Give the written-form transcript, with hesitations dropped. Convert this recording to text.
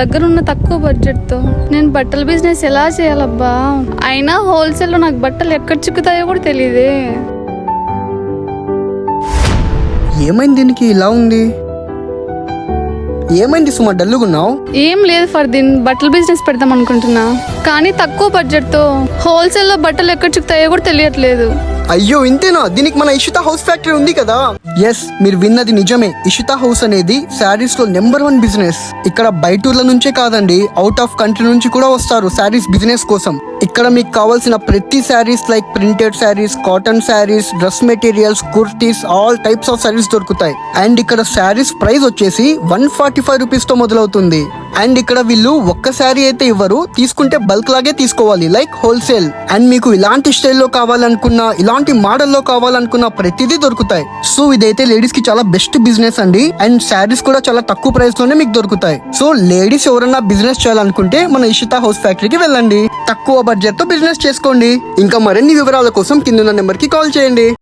దగ్గర ఉన్న తక్కువ బడ్జెట్ తో నేను బట్టల బిజినెస్ ఎలా చేయాలబ్బా? అయినా హోల్సేల్ లో నాకు బట్టలు ఎక్కడ చిక్కుతాయో కూడా తెలియదే. ఏమైంది దీనికి ఇలా ఉంది? ఏమైంది సుమా, డల్లుగున్నావు? ఏం లేదు ఫర్దీన్, బట్టల బిజినెస్ పెడదాం అనుకుంటున్నా, కానీ తక్కువ బడ్జెట్ తో హోల్సేల్ లో బట్టలు ఎక్కడ చిక్కుతాయో కూడా తెలియట్లేదు. అయ్యో ఇంతేనా? దీనికి మన ఇషిత హౌస్ ఫ్యాక్టరీ ఉంది కదా. ఎస్, మీరు విన్నది నిజమే. ఇషిత హౌస్ అనేది శారీస్ లో నెంబర్ 1 బిజినెస్. ఇక్కడ బయటూర్ల నుంచే కాదండి, అవుట్ ఆఫ్ కంట్రీ నుంచి కూడా వస్తారు శారీస్ బిజినెస్ కోసం. ఇక్కడ మీకు కావాల్సిన ప్రతి saris like printed saris, cotton saris, dress materials, kurtis, all types of saris దొరుకుతాయి. అండ్ ఇక్కడ శారీస్ ప్రైస్ వచ్చేసి 145 రూపీస్ తో మొదలవుతుంది. అండ్ ఇక్కడ వీళ్ళు ఒక్క శారీ అయితే ఇవ్వరు, తీసుకుంటే బల్క్ లాగే తీసుకోవాలి, లైక్ హోల్సేల్. అండ్ మీకు ఇలాంటి స్టైల్లో కావాలనుకున్నా, ఇలాంటి మోడల్లో కావాలనుకున్నా ప్రతిదీ దొరుకుతాయి. సో ఇదైతే లేడీస్ కి చాలా బెస్ట్ బిజినెస్ అండి. అండ్ శారీస్ కూడా చాలా తక్కువ ప్రైస్ లోనే మీకు దొరుకుతాయి. సో లేడీస్ ఎవరన్నా బిజినెస్ చేయాలనుకుంటే మన ఇషిత హౌస్ ఫ్యాక్టరీకి వెళ్ళండి, తక్కువ బడ్జెట్ తో బిజినెస్ చేసుకోండి. ఇంకా మరిన్ని వివరాల కోసం కింద నెంబర్ కి కాల్ చేయండి.